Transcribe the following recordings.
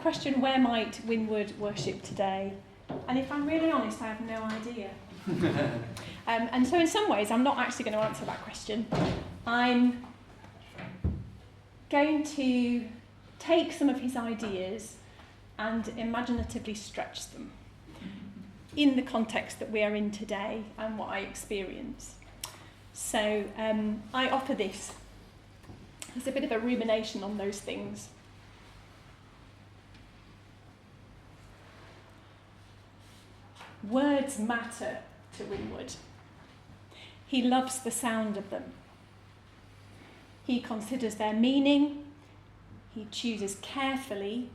question, where might Winward worship today? And if I'm really honest, I have no idea. And so in some ways, I'm not actually going to answer that question. I'm going to take some of his ideas and imaginatively stretch them in the context that we are in today and what I experience. So I offer this as a bit of a rumination on those things. Words matter to Winward. He loves the sound of them. He considers their meaning. He chooses carefully,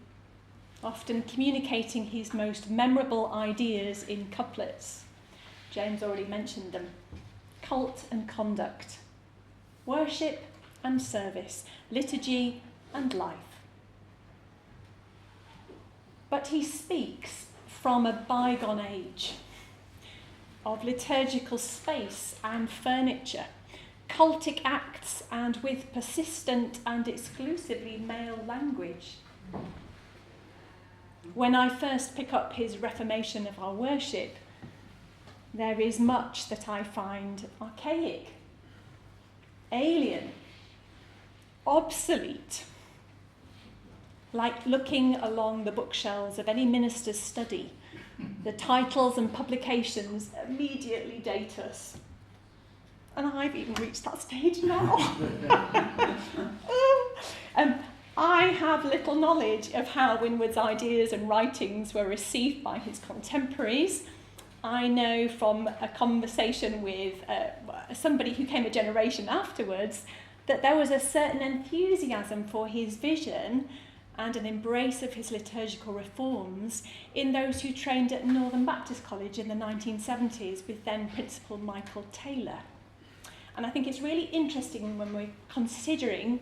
often communicating his most memorable ideas in couplets. James already mentioned them. Cult and conduct, worship and service, liturgy and life. But he speaks from a bygone age of liturgical space and furniture, cultic acts, and with persistent and exclusively male language. When I first pick up his reformation of our worship, there is much that I find archaic, alien, obsolete, like looking along the bookshelves of any minister's study. The titles and publications immediately date us. And I've even reached that stage now. I have little knowledge of how Winward's ideas and writings were received by his contemporaries. I know from a conversation with somebody who came a generation afterwards that there was a certain enthusiasm for his vision and an embrace of his liturgical reforms in those who trained at Northern Baptist College in the 1970s with then Principal Michael Taylor. And I think it's really interesting when we're considering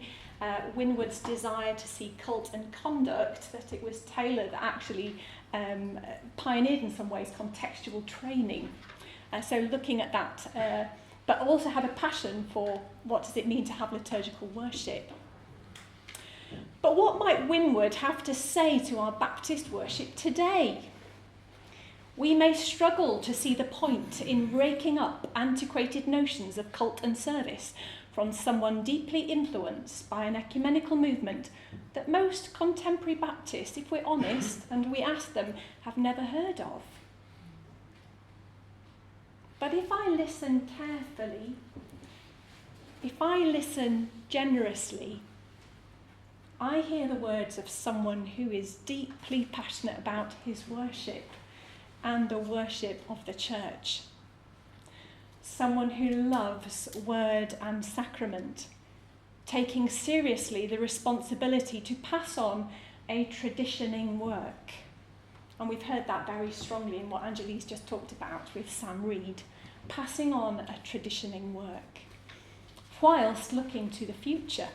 Winward's desire to see cult and conduct, that it was Taylor that actually pioneered in some ways contextual training. So looking at that, but also have a passion for what does it mean to have liturgical worship. But what might Winward have to say to our Baptist worship today? We may struggle to see the point in raking up antiquated notions of cult and service from someone deeply influenced by an ecumenical movement that most contemporary Baptists, if we're honest, and we ask them, have never heard of. But if I listen carefully, if I listen generously, I hear the words of someone who is deeply passionate about his worship and the worship of the church. Someone who loves word and sacrament, taking seriously the responsibility to pass on a traditioning work. And we've heard that very strongly in what Angelise just talked about with Sam Reed, passing on a traditioning work, whilst looking to the future.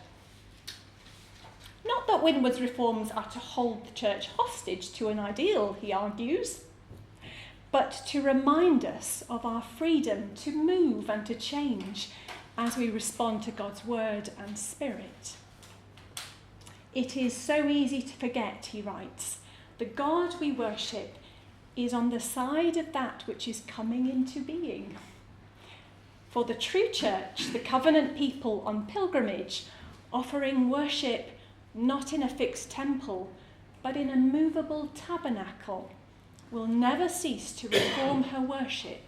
Not that Winward's reforms are to hold the church hostage to an ideal, he argues, but to remind us of our freedom to move and to change as we respond to God's word and spirit. It is so easy to forget, he writes, the God we worship is on the side of that which is coming into being. For the true church, the covenant people on pilgrimage, offering worship not in a fixed temple, but in a movable tabernacle, will never cease to reform her worship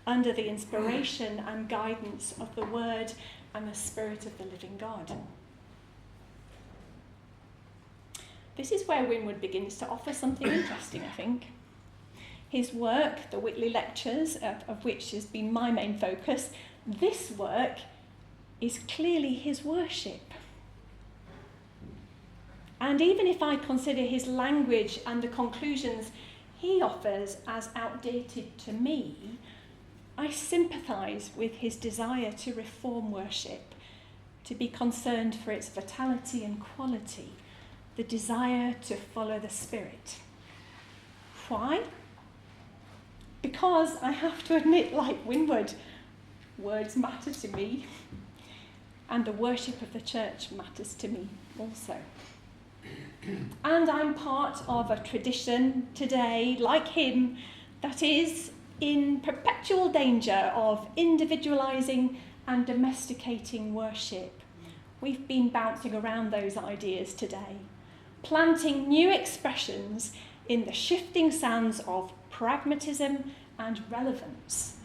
under the inspiration and guidance of the Word and the Spirit of the living God. This is where Winward begins to offer something interesting, I think. His work, the Whitley Lectures, of which has been my main focus, this work is clearly his worship. And even if I consider his language and the conclusions he offers as outdated to me, I sympathise with his desire to reform worship, to be concerned for its vitality and quality, the desire to follow the Spirit. Why? Because I have to admit, like Winward, words matter to me, and the worship of the church matters to me also. And I'm part of a tradition today, like him, that is in perpetual danger of individualising and domesticating worship. We've been bouncing around those ideas today, planting new expressions in the shifting sands of pragmatism and relevance,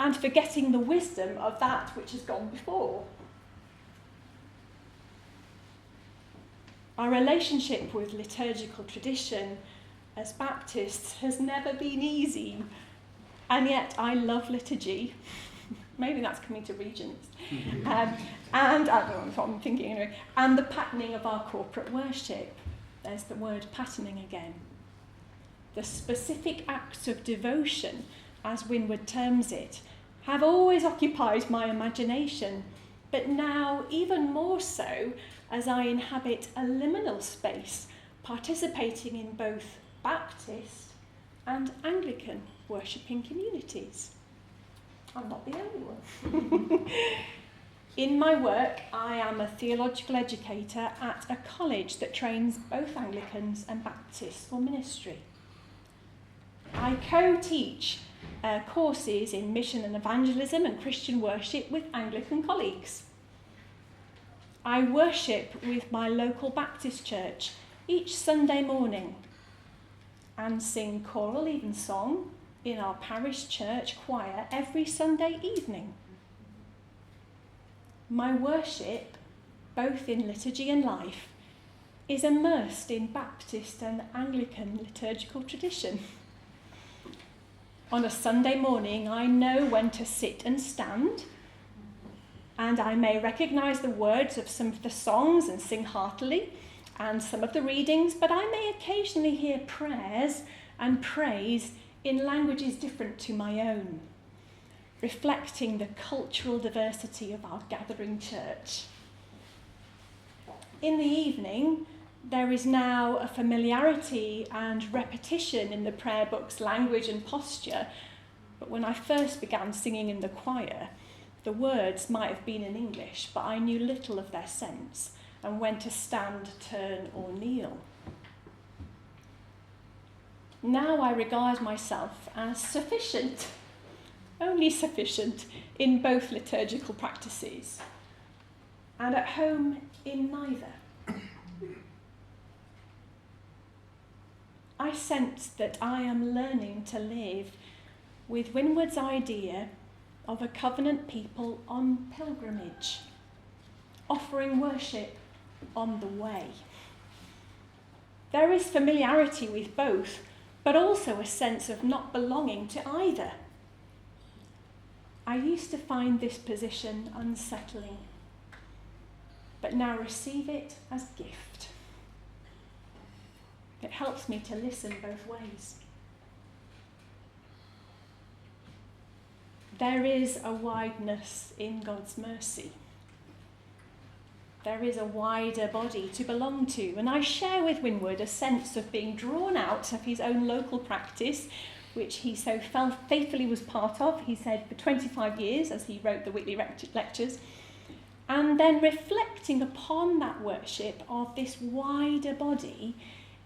and forgetting the wisdom of that which has gone before. Our relationship with liturgical tradition as Baptists has never been easy, and yet I love liturgy. Maybe that's coming to Regent. And I don't know what I'm thinking anyway. And the patterning of our corporate worship. There's the word patterning again. The specific acts of devotion, as Winward terms it, have always occupied my imagination, but now even more so as I inhabit a liminal space, participating in both Baptist and Anglican worshipping communities. I'm not the only one. In my work, I am a theological educator at a college that trains both Anglicans and Baptists for ministry. I co-teach courses in mission and evangelism and Christian worship with Anglican colleagues. I worship with my local Baptist church each Sunday morning and sing choral evensong in our parish church choir every Sunday evening. My worship, both in liturgy and life, is immersed in Baptist and Anglican liturgical tradition. On a Sunday morning, I know when to sit and stand, and I may recognise the words of some of the songs and sing heartily, and some of the readings, but I may occasionally hear prayers and praise in languages different to my own, reflecting the cultural diversity of our gathering church. In the evening, there is now a familiarity and repetition in the prayer book's language and posture, but when I first began singing in the choir, the words might have been in English, but I knew little of their sense and when to stand, turn, or kneel. Now I regard myself as sufficient, only sufficient, in both liturgical practices, and at home in neither. I sense that I am learning to live with Winward's idea of a covenant people on pilgrimage, offering worship on the way. There is familiarity with both, but also a sense of not belonging to either. I used to find this position unsettling, but now receive it as gift. It helps me to listen both ways. There is a wideness in God's mercy. There is a wider body to belong to, and I share with Winward a sense of being drawn out of his own local practice, which he so faithfully was part of, he said, for 25 years as he wrote the weekly lectures, and then reflecting upon that worship of this wider body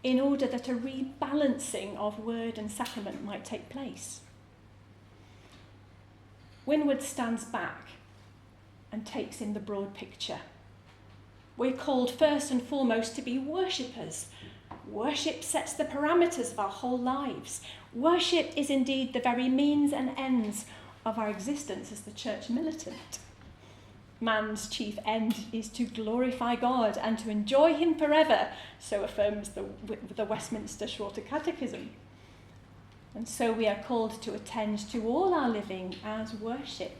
in order that a rebalancing of word and sacrament might take place. Winward stands back and takes in the broad picture. We're called first and foremost to be worshippers. Worship sets the parameters of our whole lives. Worship is indeed the very means and ends of our existence as the church militant. Man's chief end is to glorify God and to enjoy him forever, so affirms the Westminster Shorter Catechism. And so we are called to attend to all our living as worship.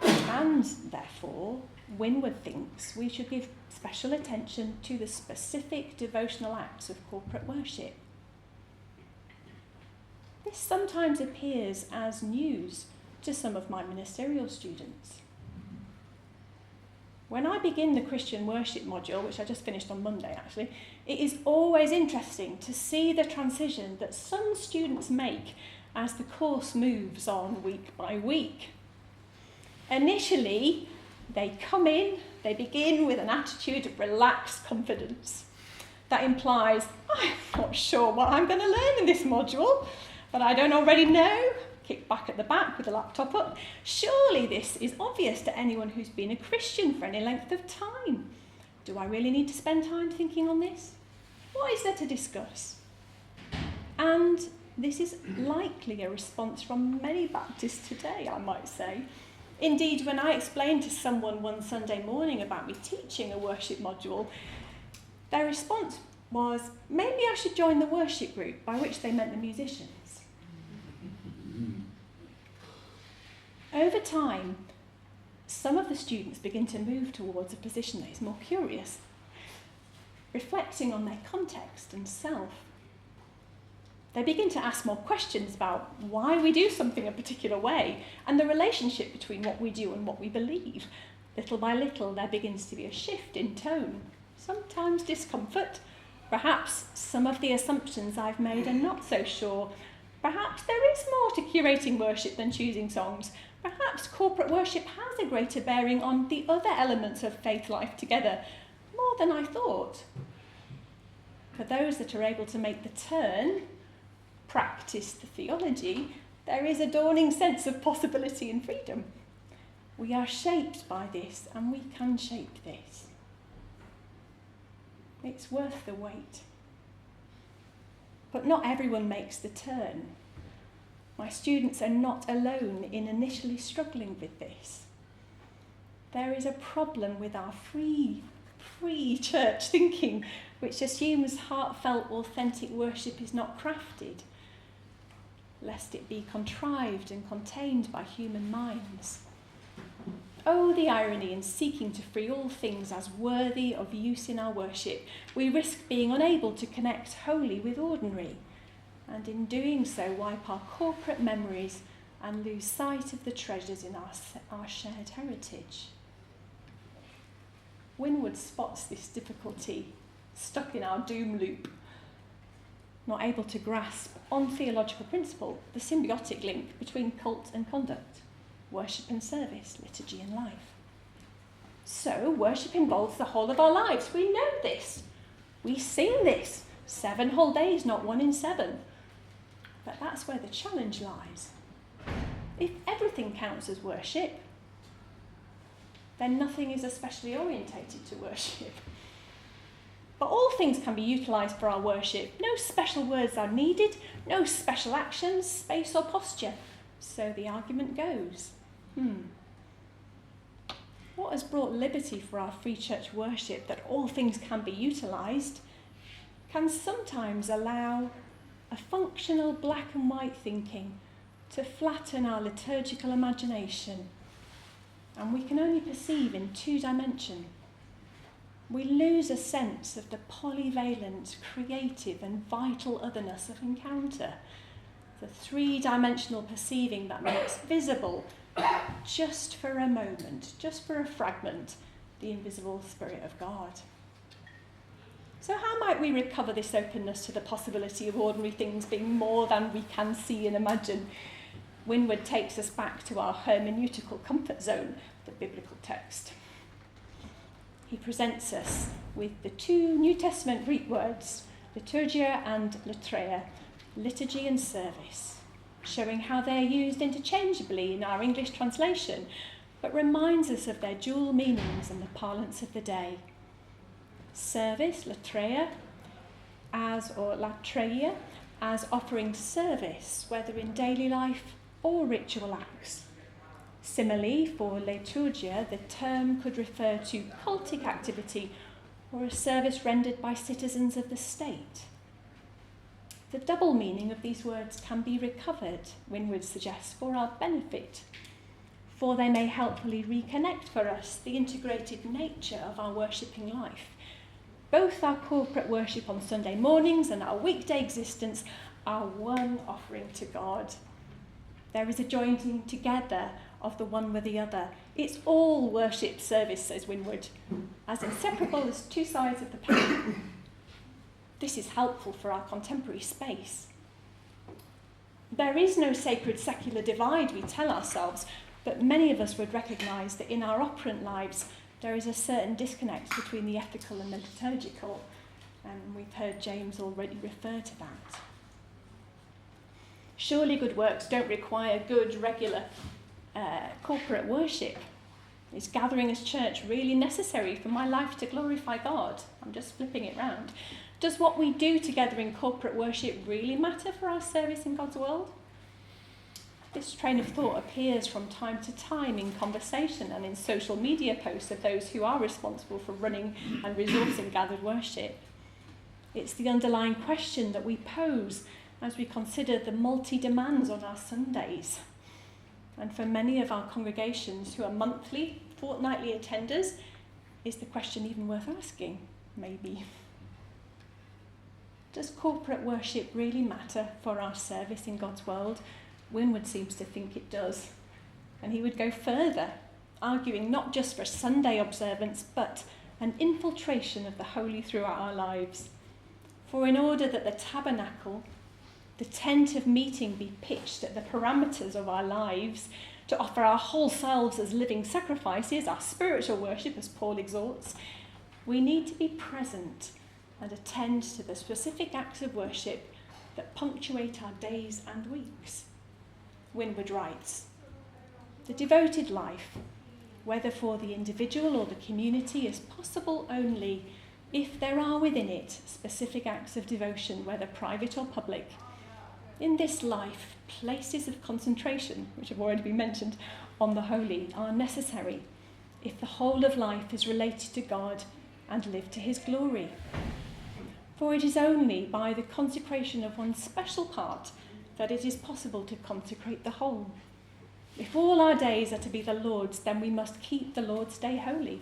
And therefore, Winward thinks we should give special attention to the specific devotional acts of corporate worship. This sometimes appears as news to some of my ministerial students. When I begin the Christian worship module, which I just finished on Monday actually, it is always interesting to see the transition that some students make as the course moves on week by week. Initially, they come in, They begin with an attitude of relaxed confidence. That implies, I'm not sure what I'm going to learn in this module, but I don't already know. Kick back at the back with the laptop up. Surely this is obvious to anyone who's been a Christian for any length of time. Do I really need to spend time thinking on this? What is there to discuss? And this is likely a response from many Baptists today, I might say. Indeed, when I explained to someone one Sunday morning about me teaching a worship module, their response was, maybe I should join the worship group, by which they meant the musicians. Over time, some of the students begin to move towards a position that is more curious, reflecting on their context and self. They begin to ask more questions about why we do something a particular way and the relationship between what we do and what we believe. Little by little, there begins to be a shift in tone, sometimes discomfort. Perhaps some of the assumptions I've made are not so sure. Perhaps there is more to curating worship than choosing songs. Perhaps corporate worship has a greater bearing on the other elements of faith life together, more than I thought. For those that are able to make the turn, practice the theology, there is a dawning sense of possibility and freedom. We are shaped by this, and we can shape this. It's worth the wait. But not everyone makes the turn. My students are not alone in initially struggling with this. There is a problem with our free church thinking, which assumes heartfelt, authentic worship is not crafted, lest it be contrived and contained by human minds. Oh, the irony in seeking to free all things as worthy of use in our worship. We risk being unable to connect wholly with ordinary, and in doing so wipe our corporate memories and lose sight of the treasures in our shared heritage. Winward spots this difficulty, stuck in our doom loop, not able to grasp, on theological principle, the symbiotic link between cult and conduct, worship and service, liturgy and life. So, worship involves the whole of our lives. We know this. We sing this. 7 whole days, not 1 in 7. But that's where the challenge lies. If everything counts as worship, then nothing is especially orientated to worship. But all things can be utilised for our worship. No special words are needed, no special actions, space or posture. So the argument goes, what has brought liberty for our free church worship, that all things can be utilised, can sometimes allow a functional black and white thinking to flatten our liturgical imagination, and we can only perceive in 2 dimensions. We lose a sense of the polyvalent, creative and vital otherness of encounter, the 3-dimensional perceiving that makes visible, just for a moment, just for a fragment, the invisible Spirit of God. So how might we recover this openness to the possibility of ordinary things being more than we can see and imagine? Winward takes us back to our hermeneutical comfort zone, the biblical text. He presents us with the 2 New Testament Greek words, liturgia and latreia, liturgy and service, showing how they're used interchangeably in our English translation, but reminds us of their dual meanings and the parlance of the day. Service, latreia, latreia, as offering service, whether in daily life or ritual acts. Similarly, for liturgia, the term could refer to cultic activity or a service rendered by citizens of the state. The double meaning of these words can be recovered, Winward suggests, for our benefit, for they may helpfully reconnect for us the integrated nature of our worshipping life. Both our corporate worship on Sunday mornings and our weekday existence are one offering to God. There is a joining together of the one with the other. It's all worship service, says Winward, as inseparable as 2 sides of the pen. This is helpful for our contemporary space. There is no sacred secular divide, we tell ourselves, but many of us would recognise that in our operant lives, There is a certain disconnect between the ethical and the liturgical, and we've heard James already refer to that. Surely good works don't require good, regular corporate worship. Is gathering as church really necessary for my life to glorify God? I'm just flipping it round. Does what we do together in corporate worship really matter for our service in God's world? This train of thought appears from time to time in conversation and in social media posts of those who are responsible for running and resourcing gathered worship. It's the underlying question that we pose as we consider the multi-demands on our Sundays. And for many of our congregations who are monthly, fortnightly attenders, is the question even worth asking? Maybe. Does corporate worship really matter for our service in God's world? Winward seems to think it does. And he would go further, arguing not just for Sunday observance, but an infiltration of the holy throughout our lives. For in order that the tabernacle, the tent of meeting, be pitched at the parameters of our lives, to offer our whole selves as living sacrifices, our spiritual worship, as Paul exhorts, we need to be present and attend to the specific acts of worship that punctuate our days and weeks. Winward writes, "The devoted life, whether for the individual or the community, is possible only if there are within it specific acts of devotion, whether private or public. In this life, places of concentration, which have already been mentioned, on the holy are necessary if the whole of life is related to God and lived to his glory. For it is only by the consecration of one special part that it is possible to consecrate the whole. If all our days are to be the Lord's, then we must keep the Lord's Day holy.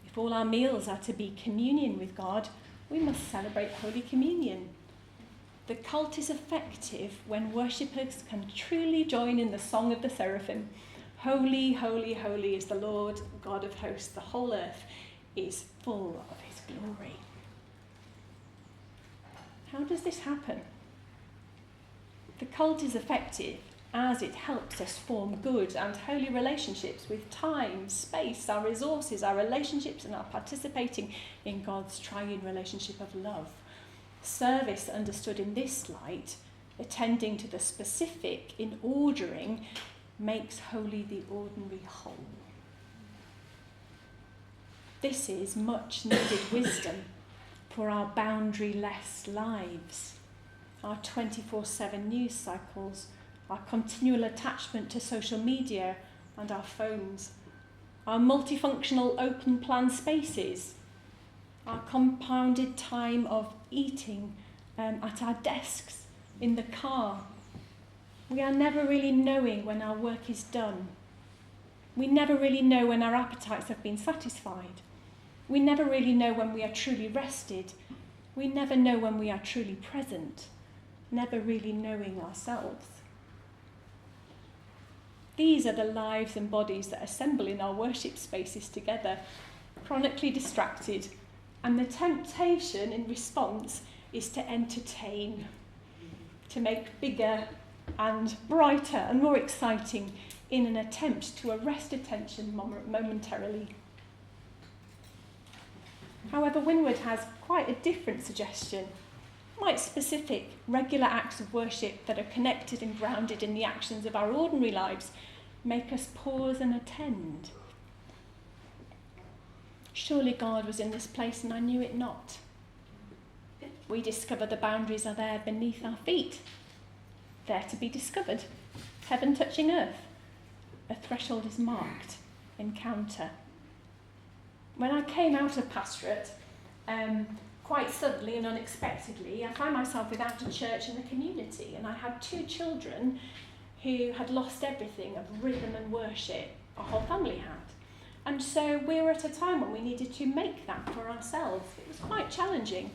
If all our meals are to be communion with God, we must celebrate Holy Communion. The cult is effective when worshippers can truly join in the song of the seraphim. Holy, holy, holy is the Lord God of hosts. The whole earth is full of his glory." How does this happen? The cult is effective as it helps us form good and holy relationships with time, space, our resources, our relationships, and our participating in God's triune relationship of love. Service understood in this light, attending to the specific in ordering, makes holy the ordinary whole. This is much needed wisdom for our boundary-less lives, our 24/7 news cycles, our continual attachment to social media and our phones, our multifunctional open plan spaces, our compounded time of eating at our desks, in the car. We are never really knowing when our work is done. We never really know when our appetites have been satisfied. We never really know when we are truly rested. We never know when we are truly present, never really knowing ourselves. These are the lives and bodies that assemble in our worship spaces together, chronically distracted, and the temptation in response is to entertain, to make bigger and brighter and more exciting in an attempt to arrest attention momentarily. However, Winward has quite a different suggestion. Might specific, regular acts of worship that are connected and grounded in the actions of our ordinary lives make us pause and attend? Surely God was in this place and I knew it not. We discover the boundaries are there beneath our feet, there to be discovered, heaven touching earth. A threshold is marked, encounter. When I came out of pastorate, quite suddenly and unexpectedly, I found myself without a church in the community, and I had 2 children who had lost everything of rhythm and worship. Our whole family had. And so we were at a time when we needed to make that for ourselves. It was quite challenging.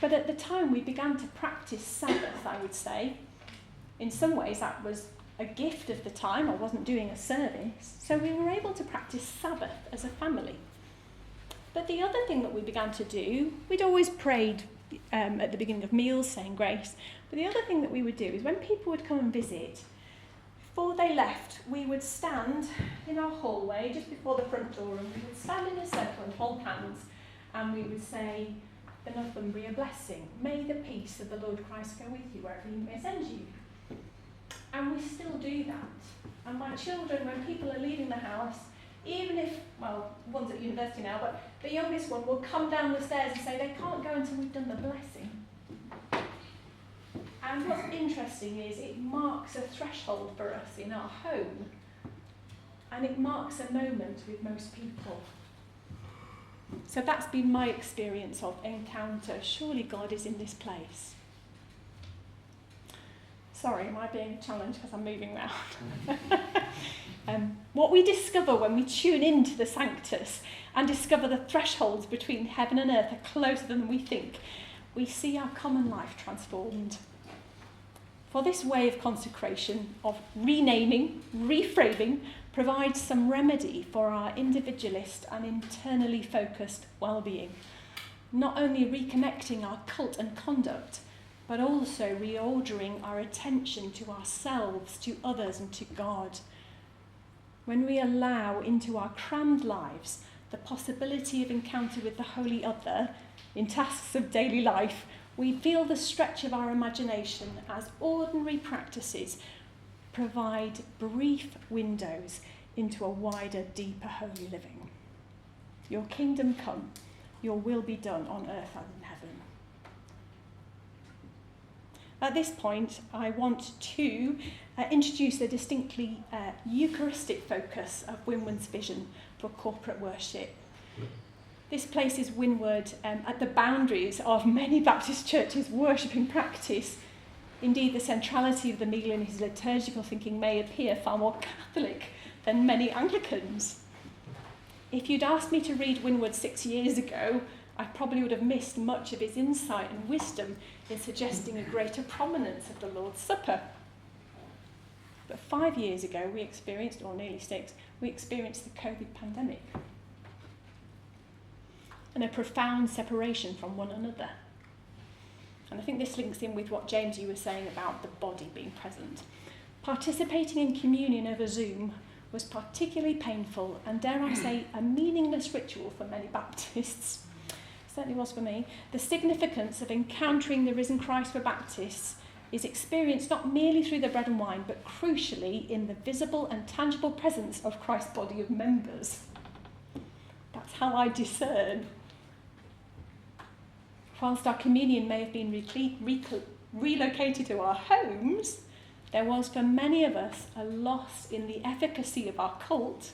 But at the time we began to practice Sabbath, I would say. In some ways that was a gift of the time. I wasn't doing a service. So we were able to practice Sabbath as a family. But the other thing that we began to do, we'd always prayed at the beginning of meals, saying grace. But the other thing that we would do is when people would come and visit, before they left, we would stand in our hallway just before the front door, and we would stand in a circle and hold hands, and we would say the Northumbria blessing. May the peace of the Lord Christ go with you wherever he may send you. And we still do that. And my children, when people are leaving the house, even if, well, one's at university now, but the youngest one will come down the stairs and say they can't go until we've done the blessing. And what's interesting is it marks a threshold for us in our home, and it marks a moment with most people. So that's been my experience of encounter. Surely God is in this place. Sorry, am I being challenged because I'm moving around? What we discover when we tune into the Sanctus and discover the thresholds between heaven and earth are closer than we think, we see our common life transformed. For this way of consecration, of renaming, reframing, provides some remedy for our individualist and internally focused well-being, not only reconnecting our cult and conduct, but also reordering our attention to ourselves, to others, and to God. When we allow into our crammed lives the possibility of encounter with the Holy Other in tasks of daily life, we feel the stretch of our imagination as ordinary practices provide brief windows into a wider, deeper holy living. Your kingdom come, your will be done on earth as in heaven. At this point, I want to introduce a distinctly Eucharistic focus of Winward's vision for corporate worship. This places Winward at the boundaries of many Baptist churches' worshipping practice. Indeed, the centrality of the meal in his liturgical thinking may appear far more Catholic than many Anglicans. If you'd asked me to read Winward 6 years ago, I probably would have missed much of his insight and wisdom in suggesting a greater prominence of the Lord's Supper. But 5 years ago, we experienced, or nearly 6, we experienced the COVID pandemic and a profound separation from one another. And I think this links in with what, James, you were saying about the body being present. Participating in communion over Zoom was particularly painful and, dare I say, a meaningless ritual for many Baptists. Certainly was for me. The significance of encountering the risen Christ for Baptists is experienced not merely through the bread and wine, but crucially in the visible and tangible presence of Christ's body of members. That's how I discern. Whilst our communion may have been relocated to our homes, there was for many of us a loss in the efficacy of our cult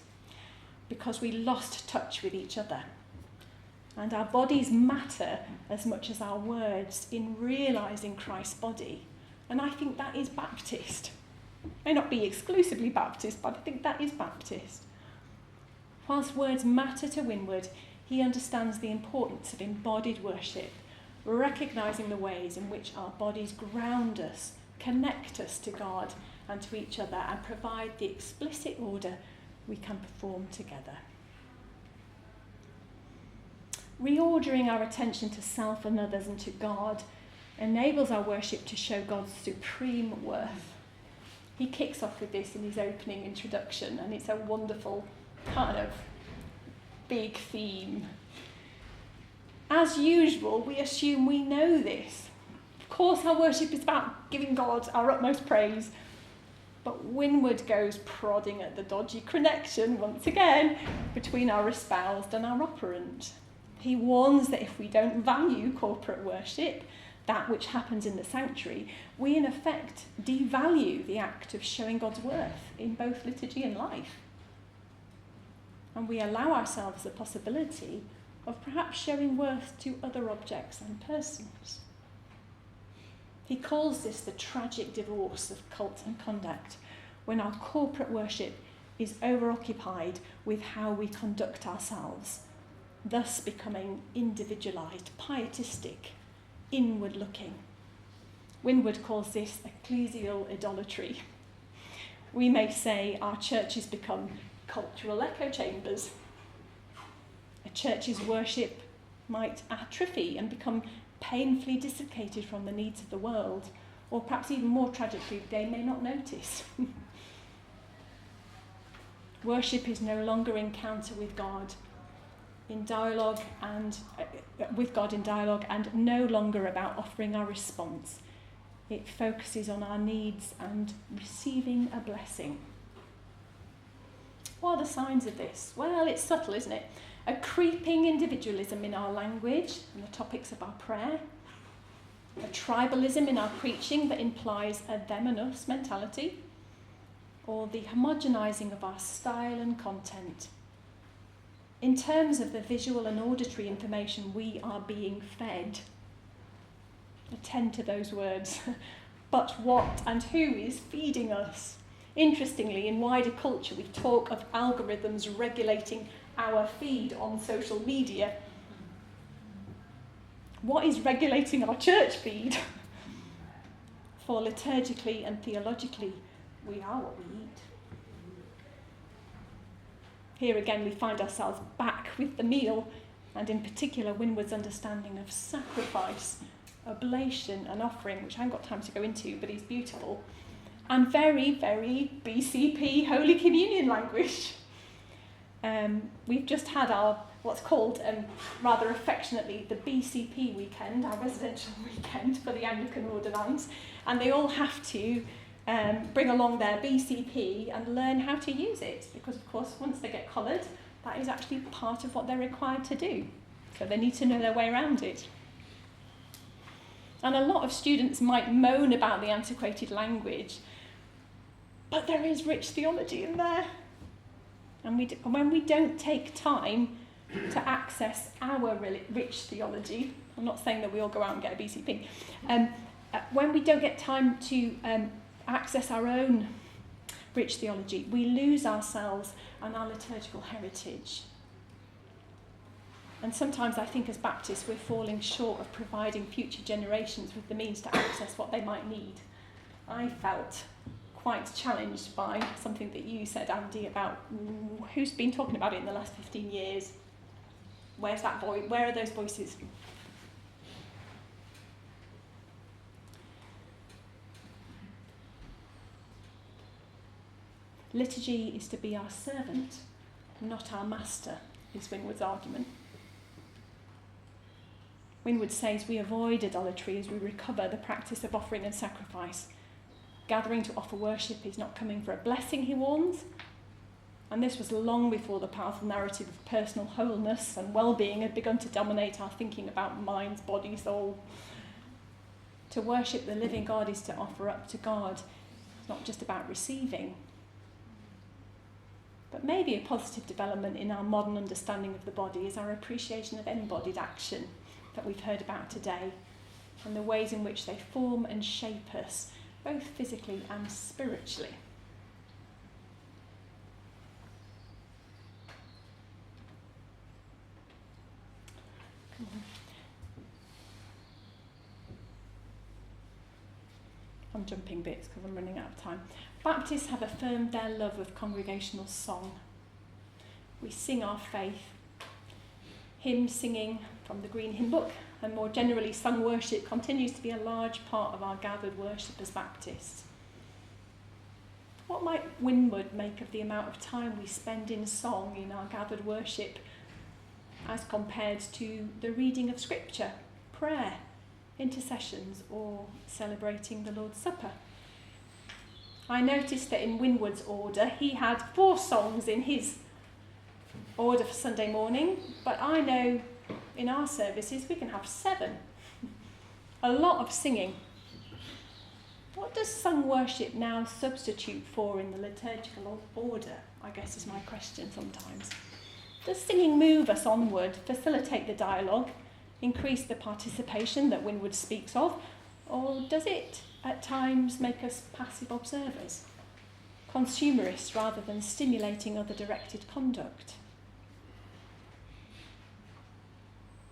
because we lost touch with each other. And our bodies matter as much as our words in realising Christ's body. And I think that is Baptist. May not be exclusively Baptist, but I think that is Baptist. Whilst words matter to Winward, he understands the importance of embodied worship, recognising the ways in which our bodies ground us, connect us to God and to each other, and provide the explicit order we can perform together. Reordering our attention to self and others and to God enables our worship to show God's supreme worth. He kicks off with this in his opening introduction, and it's a wonderful kind of big theme. As usual, we assume we know this. Of course, our worship is about giving God our utmost praise, but Winward goes prodding at the dodgy connection once again between our espoused and our operant. He warns that if we don't value corporate worship, that which happens in the sanctuary, we in effect devalue the act of showing God's worth in both liturgy and life. And we allow ourselves the possibility of perhaps showing worth to other objects and persons. He calls this the tragic divorce of cult and conduct, when our corporate worship is overoccupied with how we conduct ourselves, thus becoming individualised, pietistic, inward-looking. Winward calls this ecclesial idolatry. We may say our churches become cultural echo chambers. A church's worship might atrophy and become painfully dislocated from the needs of the world, or perhaps even more tragically, they may not notice. Worship is no longer encounter with God in dialogue and no longer about offering our response. It focuses on our needs and receiving a blessing. What are the signs of this? Well, it's subtle, isn't it? A creeping individualism in our language and the topics of our prayer. A tribalism in our preaching that implies a them and us mentality. Or the homogenising of our style and content. In terms of the visual and auditory information we are being fed. Attend to those words. But what and who is feeding us? Interestingly, in wider culture, we talk of algorithms regulating our feed on social media. What is regulating our church feed? For liturgically and theologically, we are what we eat. Here again, we find ourselves back with the meal, and in particular, Winward's understanding of sacrifice, oblation and offering, which I haven't got time to go into, but is beautiful, and very, very BCP Holy Communion language. We've just had our, what's called, rather affectionately, the BCP weekend, our residential weekend for the Anglican Ordinands, and they all have to bring along their BCP and learn how to use it, because of course once they get collared, that is actually part of what they're required to do. So they need to know their way around it. And a lot of students might moan about the antiquated language, but there is rich theology in there. And when we don't take time to access our rich theology, I'm not saying that we all go out and get a BCP, when we don't get time to access our own rich theology, we lose ourselves and our liturgical heritage. And sometimes I think as Baptists we're falling short of providing future generations with the means to access what they might need. I felt quite challenged by something that you said, Andy, about who's been talking about it in the last 15 years. Where's that voice? Where are those voices? Liturgy is to be our servant, not our master, is Winward's argument. Winward says we avoid idolatry as we recover the practice of offering and sacrifice. Gathering to offer worship is not coming for a blessing, he warns. And this was long before the powerful narrative of personal wholeness and well-being had begun to dominate our thinking about mind, body, soul. To worship the living God is to offer up to God. It's not just about receiving. But maybe a positive development in our modern understanding of the body is our appreciation of embodied action that we've heard about today, and the ways in which they form and shape us, both physically and spiritually. I'm jumping bits because I'm running out of time. Baptists have affirmed their love of congregational song. We sing our faith. Hymn singing from the Green Hymn Book and more generally sung worship continues to be a large part of our gathered worship as Baptists. What might Winward make of the amount of time we spend in song in our gathered worship as compared to the reading of Scripture, prayer, intercessions, or celebrating the Lord's Supper? I noticed that in Winward's order he had 4 songs in his order for Sunday morning, but I know in our services we can have 7. A lot of singing. What does sung worship now substitute for in the liturgical order, I guess is my question sometimes. Does singing move us onward, facilitate the dialogue, increase the participation that Winward speaks of, or does it at times make us passive observers, consumerists rather than stimulating other directed conduct?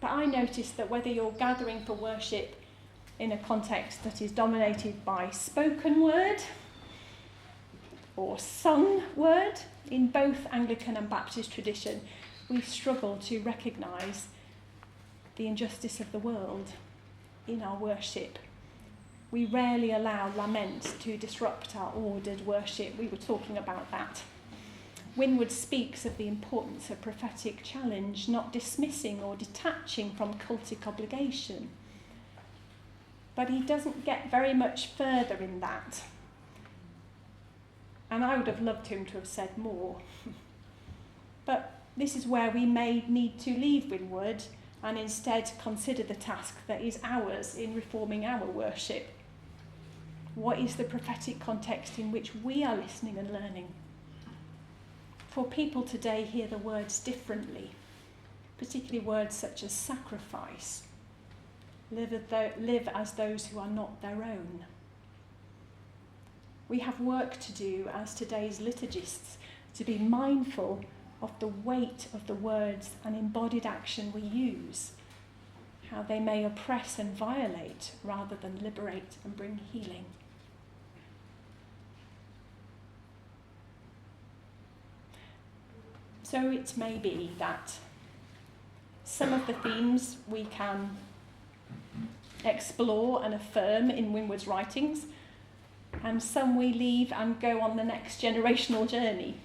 But I noticed that whether you're gathering for worship in a context that is dominated by spoken word or sung word, in both Anglican and Baptist tradition, we struggle to recognise the injustice of the world in our worship. We rarely allow lament to disrupt our ordered worship. We were talking about that. Winward speaks of the importance of prophetic challenge, not dismissing or detaching from cultic obligation. But he doesn't get very much further in that. And I would have loved him to have said more. But this is where we may need to leave Winward and instead consider the task that is ours in reforming our worship. What is the prophetic context in which we are listening and learning? For people today hear the words differently, particularly words such as sacrifice, live as those who are not their own. We have work to do as today's liturgists to be mindful of the weight of the words and embodied action we use, how they may oppress and violate rather than liberate and bring healing. So it may be that some of the themes we can explore and affirm in Winward's writings, and some we leave and go on the next generational journey.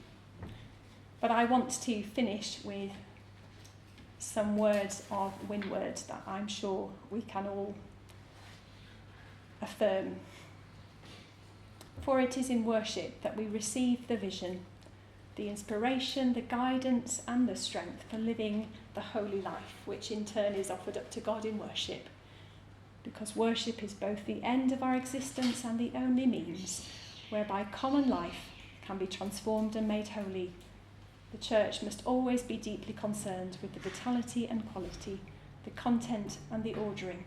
But I want to finish with some words of Winward that I'm sure we can all affirm. For it is in worship that we receive the vision, the inspiration, the guidance and the strength for living the holy life, which in turn is offered up to God in worship. Because worship is both the end of our existence and the only means whereby common life can be transformed and made holy. The Church must always be deeply concerned with the vitality and quality, the content and the ordering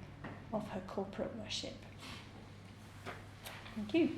of her corporate worship. Thank you.